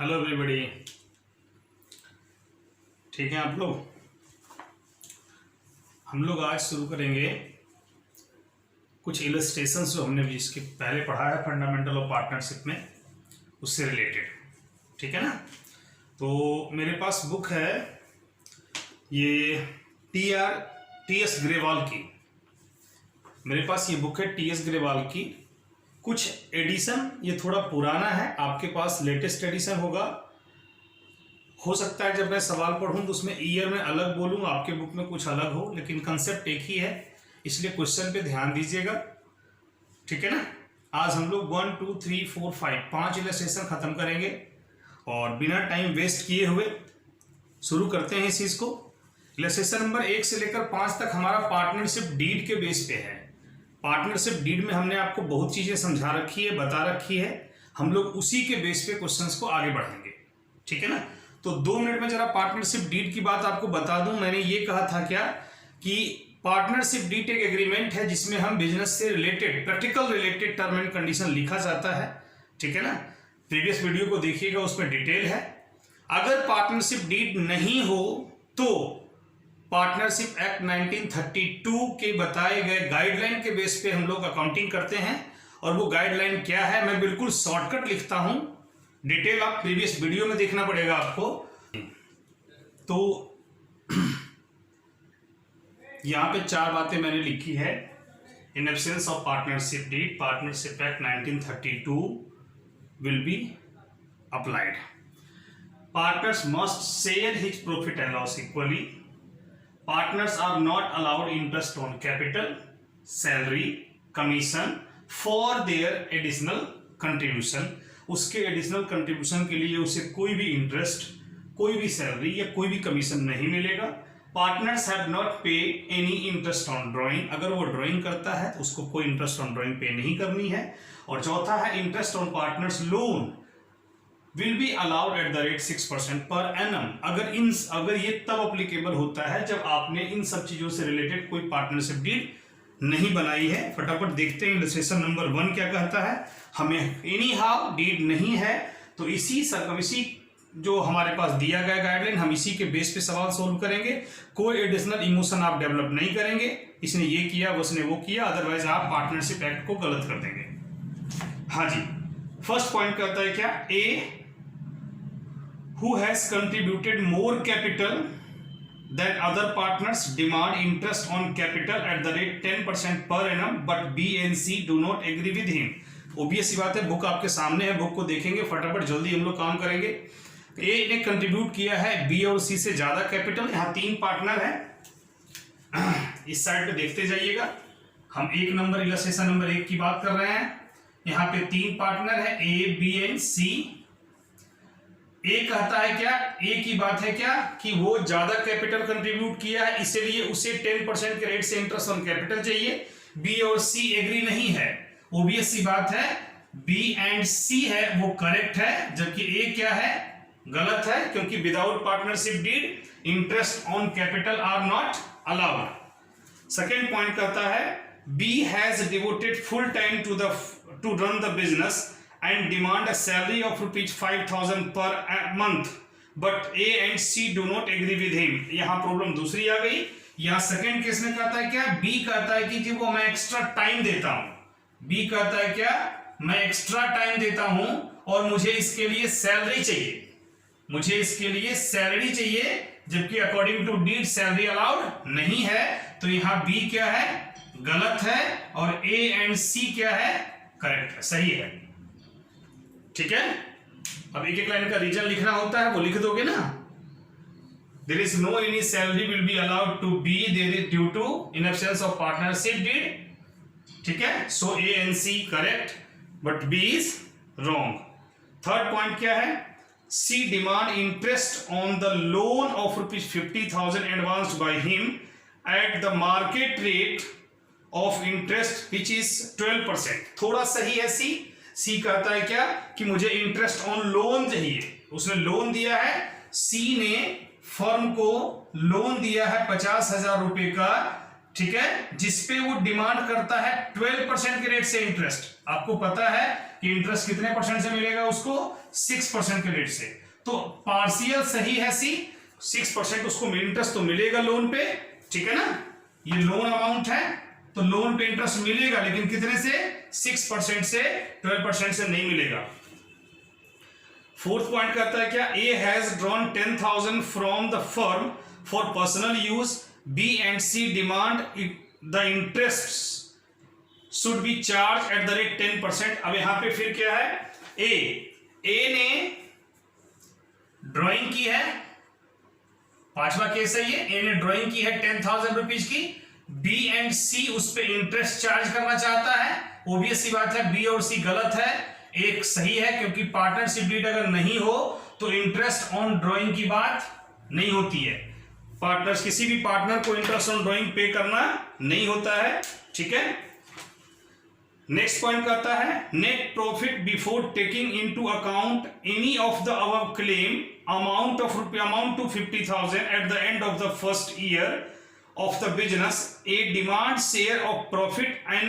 Hello everybody. ठीक है आप लोग। हम लोग आज शुरू करेंगे कुछ इलस्ट्रेशंस जो हमने भी इसके पहले पढ़ा है फंडामेंटल ऑफ पार्टनरशिप में, उससे रिलेटेड। ठीक है ना। तो मेरे पास बुक है ये टी.एस. ग्रेवाल की। मेरे पास ये बुक है टी.एस. ग्रेवाल की। कुछ एडिशन ये थोड़ा पुराना है, आपके पास लेटेस्ट एडिशन होगा। हो सकता है जब मैं सवाल पढ़ूं तो उसमें ईयर में अलग बोलूं, आपके बुक में कुछ अलग हो, लेकिन कंसेप्ट एक ही है, इसलिए क्वेश्चन पे ध्यान दीजिएगा। ठीक है ना। आज हम लोग 1 2 3 4 5 5 इलस्ट्रेशन खत्म करेंगे और बिना टाइम वेस्ट किए हुए शुरू करते हैं इस चीज को। इलस्ट्रेशन नंबर 1 से लेकर 5 तक हमारा पार्टनरशिप डीड के बेस पे है। पार्टनरशिप डीड में हमने आपको बहुत चीजें समझा रखी है, बता रखी है। हम लोग उसी के बेस पे क्वेश्चंस को आगे बढ़ाएंगे। ठीक है ना। तो 2 मिनट में जरा पार्टनरशिप डीड की बात आपको बता दूं। मैंने ये कहा था क्या कि पार्टनरशिप डीड एक एग्रीमेंट है जिसमें हम बिजनेस से related, practical related term and condition लिखा जाता है। ठीक है ना। प्रीवियस वीडियो को देखिएगा, उसमें डिटेल है। अगर पार्टनरशिप डीड नहीं हो तो पार्टनरशिप एक्ट 1932 के बताए गए गाइडलाइन के बेस पे हम लोग अकाउंटिंग करते हैं। और वो गाइडलाइन क्या है, मैं बिल्कुल शॉर्टकट लिखता हूं, डिटेल आप प्रीवियस वीडियो में देखना पड़ेगा आपको। तो यहां पे 4 बातें मैंने लिखी है। In absence of partnership deed, partnership act 1932 will be applied. Partners must share his profit and loss equally. Partners are not allowed interest on capital, salary, commission for their additional contribution. उसके additional contribution के लिए उसे कोई भी interest, कोई भी salary या कोई भी कमीशन नहीं मिलेगा। पार्टनर्स हैव नॉट पे एनी इंटरेस्ट ऑन ड्राइंग। अगर वो ड्राइंग करता है तो उसको कोई इंटरेस्ट ऑन ड्राइंग पे नहीं करनी है। और चौथा है interest on partners loan will be allowed at the rate 6% per annum. अगर ये तब अप्लीकेबल होता है जब आपने इन सब चीजों से रिलेटेड कोई पार्टनरशिप डील नहीं बनाई है। फटाफट देखते हैं इलस्ट्रेशन नंबर 1 क्या कहता है। हमें एनी हाउ डीड नहीं है तो इसी जो हमारे पास दिया गया गाइडलाइन, हम इसी के बेस पे सवाल सोल्व करेंगे। कोई एडिशनल इमोशन आप डेवलप नहीं करेंगे, इसने ये किया उसने वो किया, अदरवाइज आप पार्टनरशिप एक्ट को गलत कर देंगे। हाँ जी। फर्स्ट पॉइंट कहता है क्या, ए who has contributed more capital than other partners demand interest on capital at the rate 10% per annum but B and C do not agree with him। obvious सी बात है, बुक आपके सामने है, बुक को देखेंगे फटाफट, जल्दी हम लोग काम करेंगे। ए ने कंट्रीब्यूट किया है बी और सी से ज्यादा कैपिटल। यहाँ 3 पार्टनर है, इस साइड पे देखते जाइएगा। हम 1 नंबर इलस्ट्रेशन नंबर 1 की बात कर रहे हैं। यहाँ पे 3 पार्टनर है, ए बी एंड सी। ए कहता है क्या, ए की बात है क्या कि वो ज्यादा कैपिटल कंट्रीब्यूट किया है, इसलिए उसे 10% के रेट से इंटरेस्ट ऑन कैपिटल चाहिए। बी और सी एग्री नहीं है। ओबियस सी बात है, बी एंड सी है वो करेक्ट है, जबकि ए क्या है, गलत है, क्योंकि without partnership deed interest on capital are not allowed. Second point कहता है B has devoted full time to run the business and demand a salary of rupees 5,000 per month but A and C do not agree with him। यहां problem दूसरी आ गई। यहां second case में कहता है क्या, B कहता है कि जी वो मैं एक्स्ट्रा टाइम देता हूं। B कहता है क्या, मैं एक्स्ट्रा टाइम देता हूं और मुझे इसके लिए सैलरी चाहिए, मुझे इसके लिए सैलरी चाहिए, जबकि according to deed salary allowed नहीं है। तो यहां B क्या है, गलत है, और A एंड C क्या है, करेक्ट है, सही है। ठीक है। अब एक लाइन का रीजन लिखना होता है, वो लिख दोगे ना। There is no any salary will be allowed to be there is due to in absence of partnership deed. ठीक है। So A and C correct but B is wrong. Third point क्या है, C demand interest on the loan of rupees 50,000 advanced by him at the market rate of interest which is 12%। थोड़ा सही है सी कहता है क्या कि मुझे इंटरेस्ट ऑन लोन चाहिए। उसने लोन दिया है, सी ने फर्म को लोन दिया है 50,000 रुपए का ठीक है, जिसपे वो डिमांड करता है 12% के रेट से इंटरेस्ट। आपको पता है कि इंटरेस्ट कितने परसेंट से मिलेगा उसको, 6% के रेट से। तो पार्शियल सही है सी, 6% उसको इंटरेस्ट तो मिलेगा लोन पे, ठीक है ना, ये लोन अमाउंट है तो लोन पे इंटरेस्ट मिलेगा, लेकिन कितने से, 6% से, 12% से नहीं मिलेगा। फोर्थ पॉइंट कहता है क्या, A has drawn 10,000 from the firm for personal use, B and C demand the interest should be charge at the rate 10%। अब यहां पे फिर क्या है, ए ने ड्राइंग की है, पांचवा केस है ये, ए ने ड्राइंग की है 10,000 रुपीज की, बी एंड सी उस पर इंटरेस्ट चार्ज करना चाहता है। ओबियस सी बात है, बी और सी गलत है, एक सही है, क्योंकि पार्टनरशिप डीड अगर नहीं हो तो इंटरेस्ट ऑन ड्राइंग की बात नहीं होती है। पार्टनर्स, किसी भी पार्टनर को इंटरेस्ट ऑन ड्राइंग पे करना नहीं होता है, ठीक है। नेक्स्ट पॉइंट कहता है, net profit before taking into account any of the above claim amount to 50,000 at the end of the first year of the business, a demand share of profit in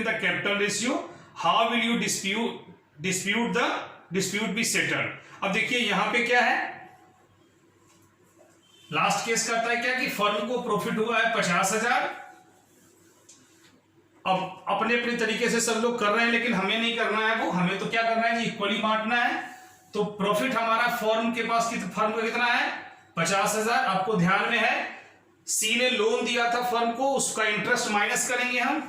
the capital ratio, how will you dispute the dispute be settled। अब देखिए यहां पे क्या है, last case करता है क्या कि फर्म को प्रॉफिट हुआ है 50,000। अब अपने अपने तरीके से सब लोग कर रहे हैं, लेकिन हमें नहीं करना है वो, हमें तो क्या करना है जी, इक्वली बांटना है। तो प्रॉफिट हमारा फर्म के पास फर्म का कितना है, 50,000। आपको ध्यान में है, सी ने लोन दिया था फर्म को, उसका इंटरेस्ट माइनस करेंगे हम,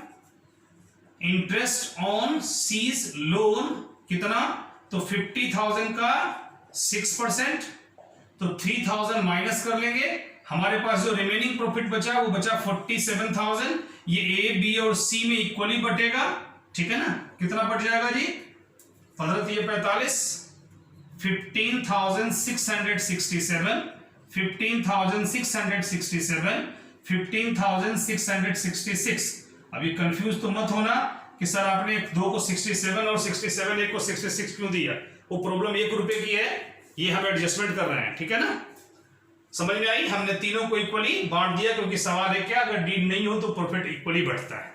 इंटरेस्ट ऑन सीज लोन कितना, तो 50,000 का 6%, तो 3,000 माइनस कर लेंगे, हमारे पास जो रिमेनिंग प्रॉफिट बचा वो बचा 47,000। ये ए बी और सी में इक्वली बटेगा, ठीक है ना, कितना बट जाएगा जी, 15 ये 45, 15,667, 15,667, 15,666। अभी कंफ्यूज तो मत होना कि सर आपने 2 को 67 और 67 एक को 66 क्यों दिया, वो प्रॉब्लम 1 रुपए की है, ये हम एडजस्टमेंट कर रहे हैं, ठीक है ना। समझ में आई, हमने तीनों को इक्वली बांट दिया, क्योंकि सवाल है क्या, अगर डीड नहीं हो तो प्रॉफिट इक्वली बढ़ता है।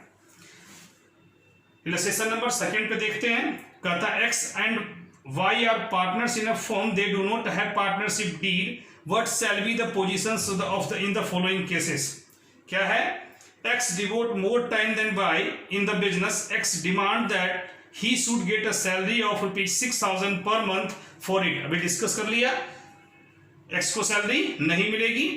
इलस्ट्रेशन नंबर 2 पे देखते हैं, कहता X and Y are partners in a firm, they do not have partnership deed, what shall be the positions of the in the following cases। क्या है, X devote more time than Y in the business, X demand that he should get a salary of ₹6,000 per month for it। अभी discuss कर लिया, X को salary नहीं मिलेगी।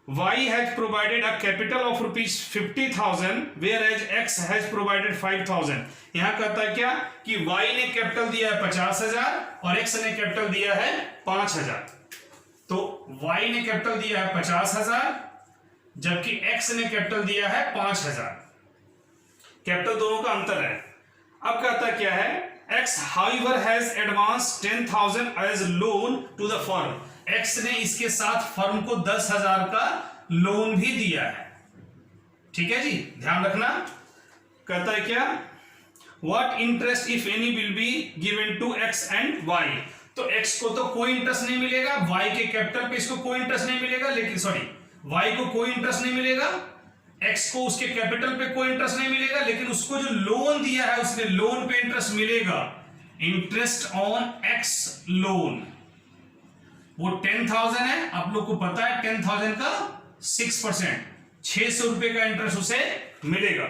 Y has provided a capital of ₹50,000 whereas X has provided 5,000। यहां कहता है क्या कि Y ने कैपिटल दिया है 50,000 और X ने कैपिटल दिया है 5,000। तो Y ने कैपिटल दिया है 50,000 जबकि X ने कैपिटल दिया है 5,000, कैपिटल दोनों का अंतर है। अब कहता क्या है, X however has advanced 10,000 as loan to the firm। X ने इसके साथ फर्म को 10,000 का लोन भी दिया है, ठीक है जी, ध्यान रखना। कहता है क्या, what interest if any will be given to X and Y। तो X को तो कोई इंटरेस्ट नहीं मिलेगा, Y के कैपिटल पे इसको कोई इंटरेस्ट नहीं मिलेगा, लेकिन Y को कोई इंटरेस्ट नहीं मिलेगा, X को उसके कैपिटल पे कोई इंटरेस्ट नहीं मिलेगा, लेकिन उसको जो लोन दिया है उसने लोन पे इंटरेस्ट मिलेगा, इंटरेस्ट ऑन X लोन। वो 10,000 है, आप लोग को पता है 10,000 का 6%, 600 रुपए का इंटरेस्ट उसे मिलेगा।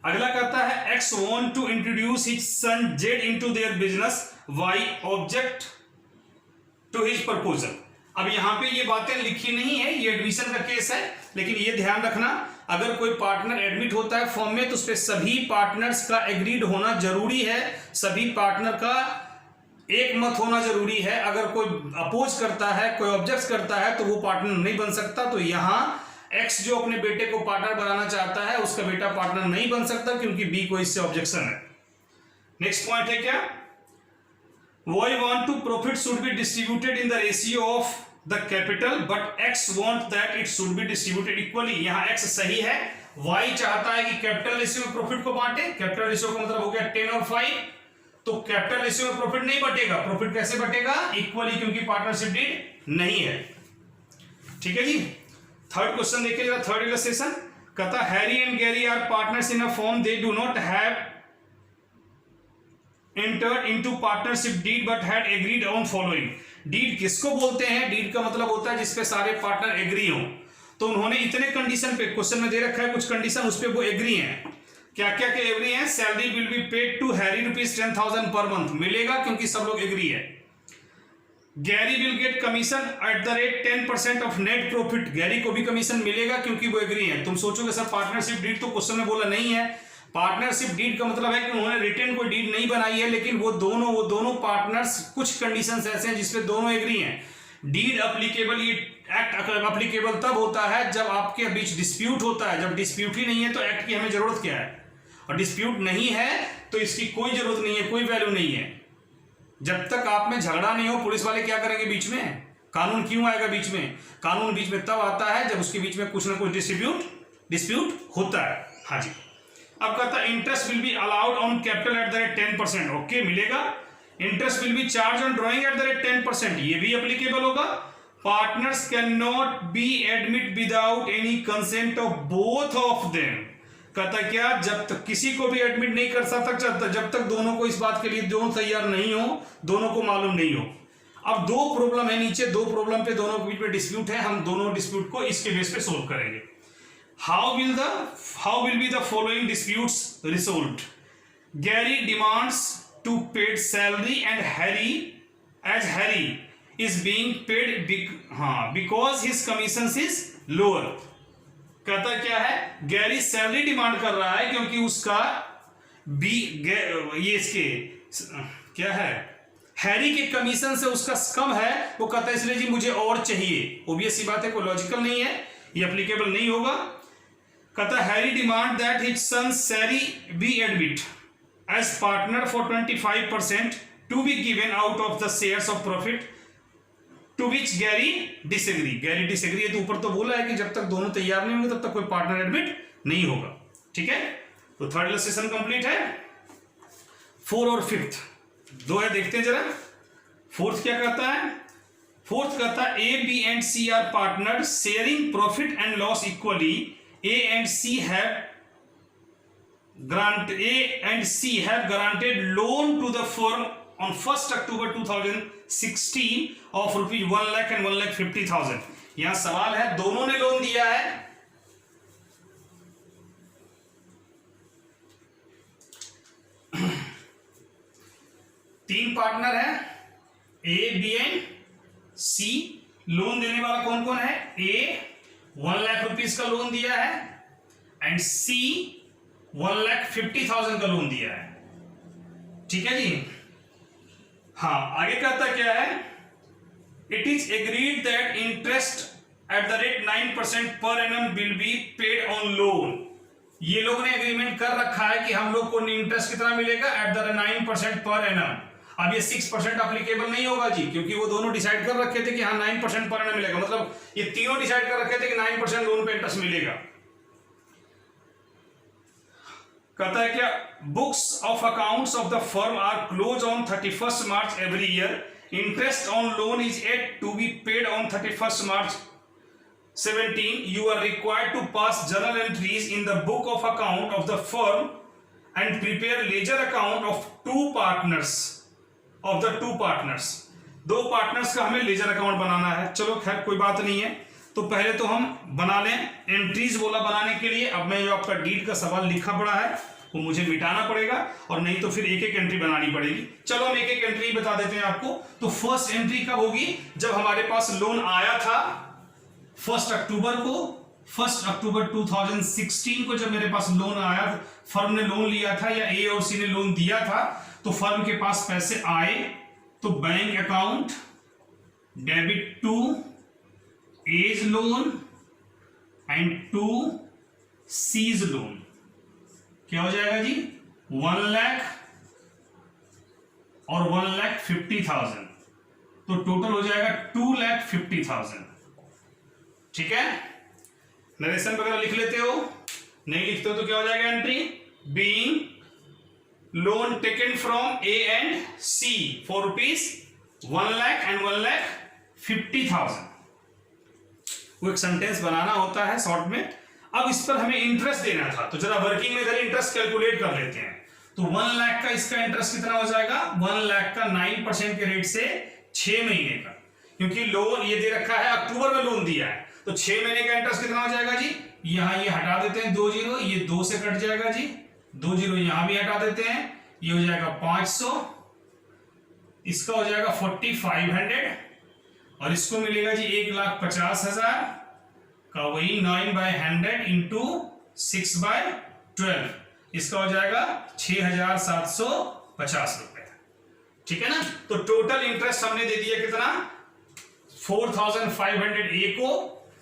अगला कहता है, X want to introduce his son Z into their business, Y object to his proposal। अब यहां पे ये बातें लिखी नहीं है, ये एडमिशन का केस है, लेकिन ये ध्यान रखना, अगर कोई पार्टनर एडमिट होता है फॉर्म में तो उस पे सभी पार्टनर्स का एग्रीड होना जरूरी है, सभी पार्टनर का एक मत होना जरूरी है। अगर कोई अपोज करता है, कोई ऑब्जेक्ट करता है तो वो पार्टनर नहीं बन सकता। तो यहां X जो अपने बेटे को पार्टनर बनाना चाहता है उसका बेटा पार्टनर नहीं बन सकता, क्योंकि B को इससे ऑब्जेक्शन है। नेक्स्ट पॉइंट है क्या, Y want to profit should be distributed in the ratio of the capital but X want that it should be distributed equally। यहां X सही है, Y चाहता है कि कैपिटल रेशियो में प्रॉफिट को बांटे। कैपिटल रेशियो का मतलब हो गया 10 और 5, तो कैपिटल रेशियो में प्रॉफिट नहीं बटेगा। प्रॉफिट कैसे बटेगा, इक्वली, क्योंकि पार्टनरशिप डीड नहीं है, ठीक है जी। थर्ड क्वेश्चन देखिए जरा, थर्ड इलस्ट्रेशन कहता Harry and Gary are partners in a form they do not have entered into partnership deed but had agreed on following। Deed किसको बोलते हैं? डीड का मतलब होता है जिसपे सारे पार्टनर एग्री हो। तो उन्होंने इतने कंडीशन पे, क्वेश्चन में दे रखा है कुछ कंडीशन, उस पे वो एग्री हैं। क्या क्या के एग्री हैं? Salary will be paid to Harry ₹10,000 per month, मिलेगा क्योंकि सब लोग एग्री है। Gary will get commission at the rate 10% of net profit, Gary को भी कमीशन मिलेगा क्योंकि वो एग्री है। तुम सोचोगे सर पार्टनरशिप डीड तो क्वेश्चन में बोला नहीं है। पार्टनरशिप डीड का मतलब है कि उन्होंने रिटर्न कोई डीड नहीं बनाई है, लेकिन वो दोनों पार्टनर्स कुछ कंडीशंस ऐसे हैं जिसपे दोनों एग्री हैं। डीड अप्लीकेबल, ये एक्ट अप्लीकेबल तब होता है जब आपके बीच डिस्प्यूट होता है। जब डिस्प्यूट ही नहीं है तो एक्ट की हमें जरूरत क्या है? और डिस्प्यूट नहीं है तो इसकी कोई जरूरत नहीं है, कोई वैल्यू नहीं है। जब तक आप में झगड़ा नहीं हो, पुलिस वाले क्या करेंगे बीच में? कानून क्यों आएगा बीच में? कानून बीच में तब आता है जब उसके बीच में कुछ ना कुछ डिस्प्यूट होता है। हाँ जी। अब कहता है interest will be allowed on capital at the rate 10%, okay मिलेगा। Interest will be charge on drawing at the rate 10%, ये भी एप्लीकेबल होगा। Partners can not be admit without any consent of both of them. कहता क्या? जब तक किसी को भी एडमिट नहीं कर सकता जब तक दोनों को इस बात के लिए दोनों तैयार नहीं हो, दोनों को मालूम नहीं हो। अब दो प्रॉब्लम है नीचे, दो प्रॉब्लम पे दोनों के बीच में डिस्प्यूट है। हम दोनों डिस्प्यूट को इसके बेस पे सोल्व करेंगे। How will be the following disputes resolved? Gary demands to paid salary and Harry is being paid because his commissions is lower। कहता क्या है? गैरी सैलरी डिमांड कर रहा है क्योंकि उसका ये इसके क्या है, हैरी के कमीशन से उसका कम है। वो कहता है इसलिए जी मुझे और चाहिए। ऑब्वियस सी बात है, कोई लॉजिकल नहीं है, ये एप्लीकेबल नहीं होगा। कहता Harry demand that his son Sally be admit as partner for 25% to be given out of the shares of profit to which Gary disagree. Gary disagree है तो ऊपर तो बोला है कि जब तक दोनों तैयार नहीं होंगे तब तक कोई पार्टनर एडमिट नहीं होगा। ठीक है, तो थर्ड इलस्ट्रेशन कंप्लीट है। 4 और 5 दो है, देखते हैं जरा। फोर्थ क्या कहता है? फोर्थ कहता है A B and C are partner sharing profit and loss equally. A and C have granted loan to the firm on 1st October 2016 of rupees 1 lakh and 1,50,000। यहां सवाल है दोनों ने लोन दिया है। तीन पार्टनर है A, B and C। Loan देने वाला कौन कौन है? A 1 लाख रुपीस का लोन दिया है एंड सी 1,50,000 का लोन दिया है। ठीक है जी। हाँ, आगे कहता क्या है? It is agreed that interest eight the rate 9% per annum will be paid on loan. ये लोग ने एग्रीमेंट कर रखा है कि हम लोग को इंटरेस्ट कितना मिलेगा? At the 9% per annum. अब ये 6% एप्लीकेबल नहीं होगा जी, क्योंकि वो दोनों डिसाइड कर रखे थे कि हाँ 9% पर एनम मिलेगा। मतलब ये तीनों डिसाइड कर रखे थे कि 9% लोन पे इंटरेस्ट मिलेगा। कहता है क्या? Books of accounts of the firm are close on 31st March every year. Interest on loan is at to be paid on 31st March 17। You are required to pass journal entries in the book of account of the firm and prepare ledger account of two partners. दो partners का हमें ledger account बनाना है। चलो खैर कोई बात नहीं है, तो पहले तो हम बना लें। एंट्रीज बोला बनाने के लिए। अब मैं जो आपका डीड का सवाल लिखा पड़ा है वो मुझे मिटाना पड़ेगा, और नहीं तो फिर एक एक एंट्री बनानी पड़ेगी। चलो हम एक एक एंट्री बता देते हैं आपको। तो फर्स्ट एंट्री कब होगी? जब हमारे पास लोन आया था 1 अक्टूबर को। 1 अक्टूबर 2016 को जब मेरे पास लोन आया, फर्म ने लोन लिया था या ए और सी ने लोन दिया था, तो फर्म के पास पैसे आए तो bank account debit to A's loan and to C's loan. क्या हो जाएगा जी? 1 लाख और 1,50,000, तो टोटल हो जाएगा 2,50,000। ठीक है, नरेशन वगैरह लिख लेते हो? नहीं लिखते हो तो क्या हो जाएगा entry? Being loan taken from A and C for rupees 1 lakh and 1,50,000। वो एक सेंटेंस बनाना होता है शॉर्ट में। अब इस पर हमें इंटरेस्ट देना था, तो जरा वर्किंग में इधर इंटरेस्ट कैलकुलेट कर लेते हैं। तो 1 लाख का इसका इंटरेस्ट कितना हो जाएगा, 1 लाख का 9% के रेट से 6 महीने का, क्योंकि लोन ये दे रखा है अक्टूबर में लोन दिया है, तो 6 महीने का इंटरेस्ट कितना हो जाएगा जी, यहाँ ये हटा देते हैं 2 जीरो, ये 2 से कट जाएगा जी, 2 जीरो यहां भी हटा देते हैं, ये हो जाएगा 500, इसका हो जाएगा 4500 और इसको मिलेगा जी 1,50,000 का वही 9/100 इंटू 6/12, इसका हो जाएगा 6,750 रुपए। ठीक है ना। तो टोटल इंटरेस्ट हमने दे दिया कितना, 4,500 ए को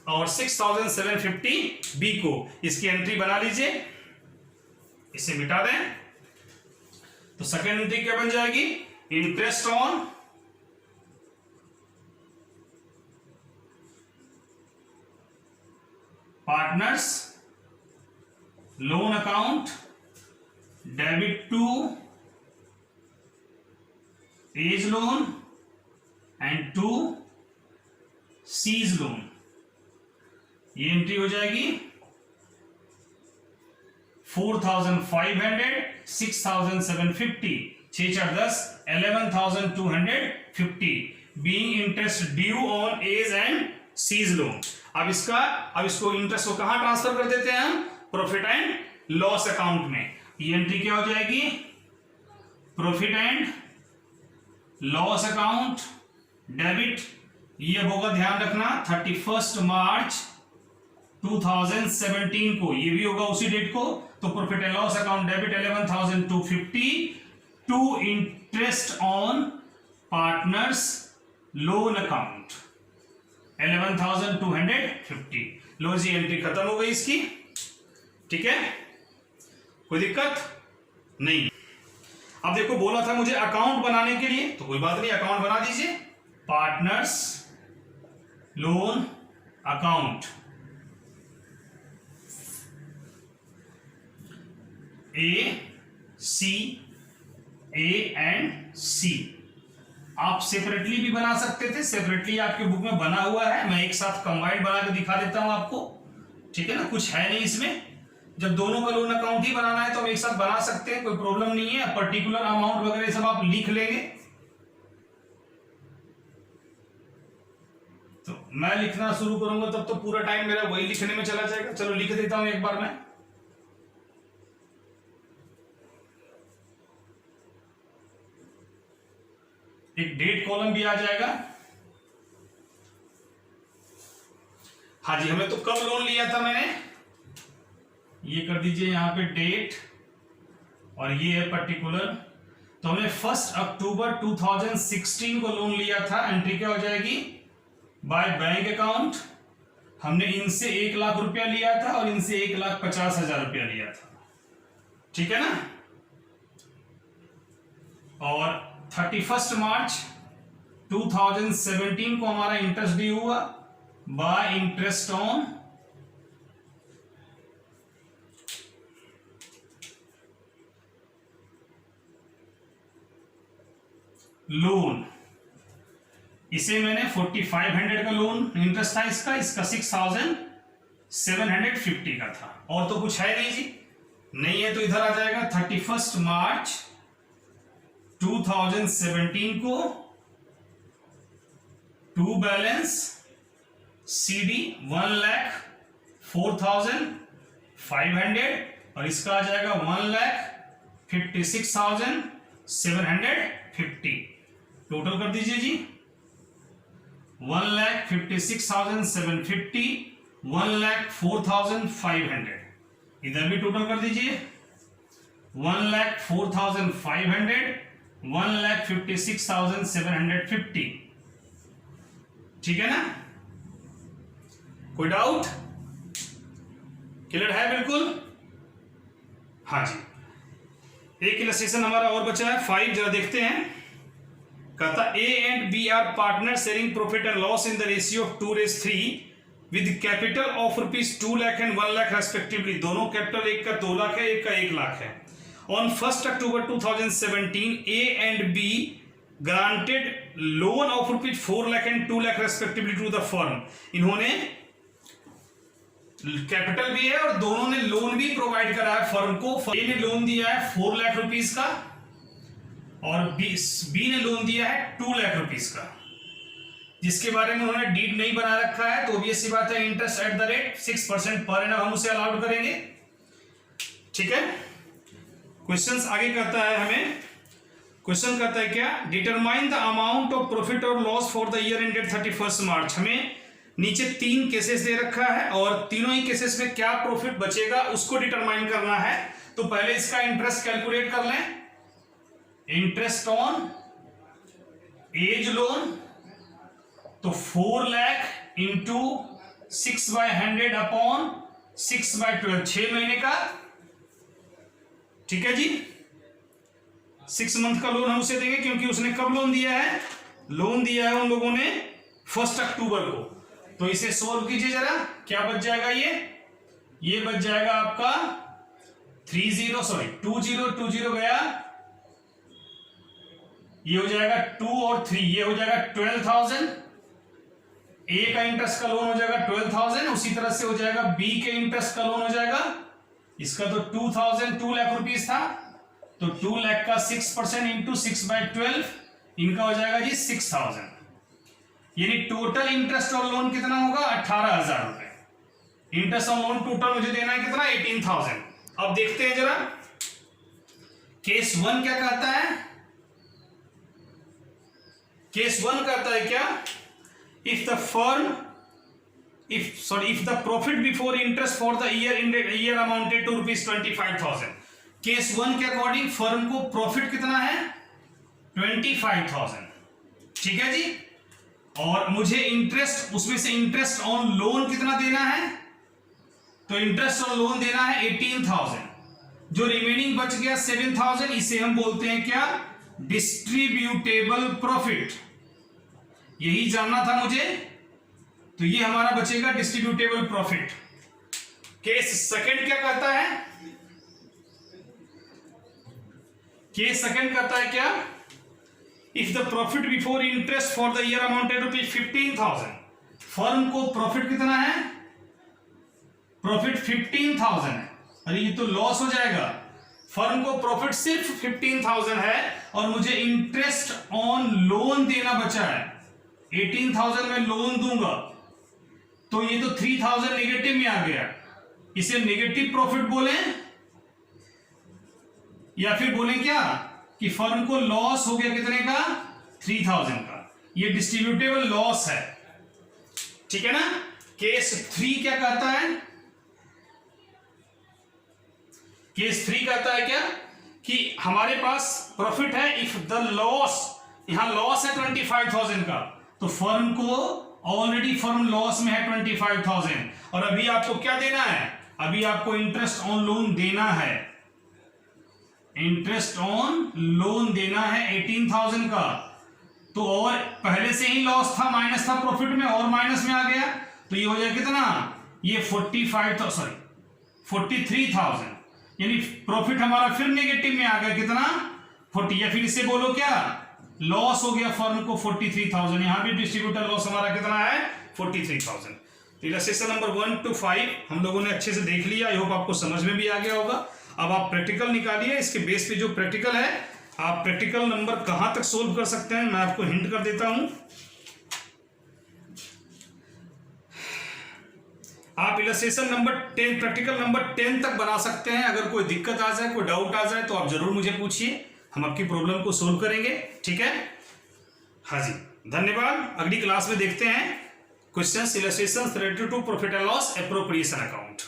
और 6,750 बी को। इसकी एंट्री बना लीजिए, इसे मिटा दें। तो सेकेंड एंट्री क्या बन जाएगी, interest on partners loan account debit to A's loan and to C's loan. ये एंट्री हो जाएगी 4,500, 6,750, 6 4 10, 11,250 being interest due on A's and C's loan. अब इसको इंटरेस्ट को कहां ट्रांसफर कर देते हैं हम, प्रॉफिट एंड लॉस अकाउंट में। ये एंट्री क्या हो जाएगी, profit and loss account debit, ये होगा ध्यान रखना 31 मार्च 2017 को, ये भी होगा उसी डेट को। तो profit and loss account debit 11,250 to interest on partners loan account 11,250। लो जी एंट्री खत्म हो गई इसकी। ठीक है, कोई दिक्कत नहीं। अब देखो बोला था मुझे अकाउंट बनाने के लिए, तो कोई बात नहीं, अकाउंट बना दीजिए। Partners loan account A and C. आप सेपरेटली भी बना सकते थे, सेपरेटली आपके बुक में बना हुआ है, मैं एक साथ कंबाइंड बना के दिखा देता हूं आपको। ठीक है ना, कुछ है नहीं इसमें। जब दोनों का लोन अकाउंट ही बनाना है तो हम एक साथ बना सकते हैं, कोई प्रॉब्लम नहीं है। पर्टिकुलर अमाउंट वगैरह सब आप लिख लेंगे। तो मैं लिखना शुरू करूंगा तब तो पूरा टाइम मेरा वही लिखने में चला जाएगा। चलो लिख देता हूं एक बार मैं। एक डेट कॉलम भी आ जाएगा। हाँ जी, हमें तो कब लोन लिया था मैंने, ये कर दीजिए यहां पे डेट, और ये है पर्टिकुलर। तो हमने 1 अक्टूबर 2016 को लोन लिया था। एंट्री क्या हो जाएगी, बाय बैंक अकाउंट। हमने इनसे 1 लाख रुपया लिया था और इनसे 1,50,000 रुपया लिया था। ठीक है ना। और 31 मार्च 2017 को हमारा इंटरेस्ट ड्यू हुआ बाय इंटरेस्ट ऑन लोन। इसे मैंने 4,500 का लोन इंटरेस्ट था इसका 6,750 का था, और तो कुछ है नहीं जी। नहीं है तो इधर आ जाएगा 31 मार्च 2017 को टू बैलेंस CD 1,04,500 और इसका आ जाएगा 1,56,750। टोटल कर दीजिए जी, 1,56,750, 1,04,500। इधर भी टोटल कर दीजिए, 1,04,500, 1,56,750। ठीक है ना, कोई डाउट, क्लियर है बिल्कुल। हाँ जी, एक इलस्ट्रेशन हमारा और बचा है 5, जरा देखते हैं। कहता A and B are partner sharing profit and loss in the ratio of 2:3 with capital of ₹2 lakh and 1 lakh respectively. दोनों कैपिटल, एक का 2 लाख है, एक का 1 लाख है। On 1 October 2017 A and B granted loan of ₹4 lakh and 2 lakh respectively to the firm. इन्होंने capital भी है और दोनों ने लोन भी प्रोवाइड करा है फर्म को। ए ने लोन दिया है 4 लाख रुपीस का और बी ने लोन दिया है 2 लाख रुपीस का, जिसके बारे में उन्होंने डीड नहीं बना रखा है। तो ऑब्वियस सी बात है interest eight the rate 6% per annum हम उसे अलाउड करेंगे। ठीक है, क्वेश्चन आगे कहता है हमें, क्वेश्चन कहता है क्या, determine the amount of profit और loss for the year ended 31 March. हमें नीचे 3 केसेस दे रखा है और तीनों ही केसेस में क्या प्रॉफिट बचेगा उसको डिटरमाइन करना है। तो पहले इसका इंटरेस्ट कैलकुलेट कर लें। इंटरेस्ट ऑन एज लोन, तो 4 लाख इंटू 6/100 अपॉन 6/12, 6 महीने का। ठीक है जी, 6 मंथ का लोन हम उसे देंगे क्योंकि उसने कब लोन दिया है, लोन दिया है उन लोगों ने 1 अक्टूबर को। तो इसे सोल्व कीजिए जरा, क्या बच जाएगा, ये बच जाएगा आपका 20 गया, ये हो जाएगा 2 और 3, ये हो जाएगा 12,000। ए का इंटरेस्ट का लोन हो जाएगा 12,000, उसी तरह से हो जाएगा बी के इंटरेस्ट का लोन हो जाएगा, इसका तो 2 लाख रुपीस था, तो 2 लाख का 6% इंटू 6/12, इनका हो जाएगा जी 6,000। यानी टोटल इंटरेस्ट और लोन कितना होगा, 18,000 रुपए। इंटरेस्ट और लोन टोटल मुझे देना है कितना, 18,000। अब देखते हैं जरा केस 1 क्या कहता है। केस 1 कहता है क्या, if the profit before interest for the year amounted to ₹25,000। Case 1 के अकॉर्डिंग फर्म को प्रॉफिट कितना है, 25,000। ठीक है जी, और मुझे इंटरेस्ट, उसमें से इंटरेस्ट ऑन लोन कितना देना है, तो इंटरेस्ट ऑन लोन देना है 18,000। जो रिमेनिंग बच गया 7,000, इसे हम बोलते हैं क्या, डिस्ट्रीब्यूटेबल प्रॉफिट। यही जानना था मुझे, तो ये हमारा बचेगा डिस्ट्रीब्यूटेबल प्रॉफिट। केस सेकंड क्या कहता है, केस सेकंड कहता है क्या, if the profit before interest for the year amounted ₹15,000। Firm को प्रॉफिट कितना है, प्रॉफिट 15,000 है, अरे ये तो लॉस हो जाएगा। फर्म को प्रॉफिट सिर्फ 15,000 है और मुझे इंटरेस्ट ऑन लोन देना बचा है, 18,000 में लोन दूंगा, तो ये तो 3,000 नेगेटिव में आ गया। इसे नेगेटिव प्रॉफिट बोले या फिर बोले क्या कि फर्म को लॉस हो गया कितने का, 3,000 का। ये डिस्ट्रीब्यूटेबल लॉस है। ठीक है ना। केस 3 क्या कहता है, केस 3 कहता है क्या कि हमारे पास प्रॉफिट है इफ द लॉस, यहां लॉस है 25,000 का, तो फर्म को ऑलरेडी फर्म लॉस में है 25,000 और अभी आपको क्या देना है, अभी आपको इंटरेस्ट ऑन लोन देना है, इंटरेस्ट ऑन लोन देना है 18,000 का। तो और पहले से ही लॉस था, माइनस था प्रॉफिट में और माइनस में आ गया, तो ये हो जाए कितना, ये 43,000, यानी प्रॉफिट हमारा फिर नेगेटिव में आ गया कितना, 40, या फिर इससे बोलो क्या, लॉस हो गया फर्म को 43,000। यहां भी डिस्ट्रीब्यूटर लॉस हमारा कितना है, 43,000। तो इलस्ट्रेशन नंबर 1 to 5 हम लोगों ने अच्छे से देख लिया। आई होप आपको समझ में भी आ गया होगा। अब आप प्रैक्टिकल निकालिए, इसके बेस पे जो प्रैक्टिकल है, आप प्रैक्टिकल नंबर कहां तक सोल्व कर सकते हैं मैं आपको हिंट कर देता हूं। आप इलस्ट्रेशन नंबर 10, प्रैक्टिकल नंबर 10 तक बना सकते हैं। अगर कोई दिक्कत आ जाए, कोई डाउट आ जाए तो आप जरूर मुझे पूछिए, हम आपकी प्रॉब्लम को सोल्व करेंगे। ठीक है, हाँ जी, धन्यवाद। अगली क्लास में देखते हैं questions, illustrations related to profit and loss appropriation account.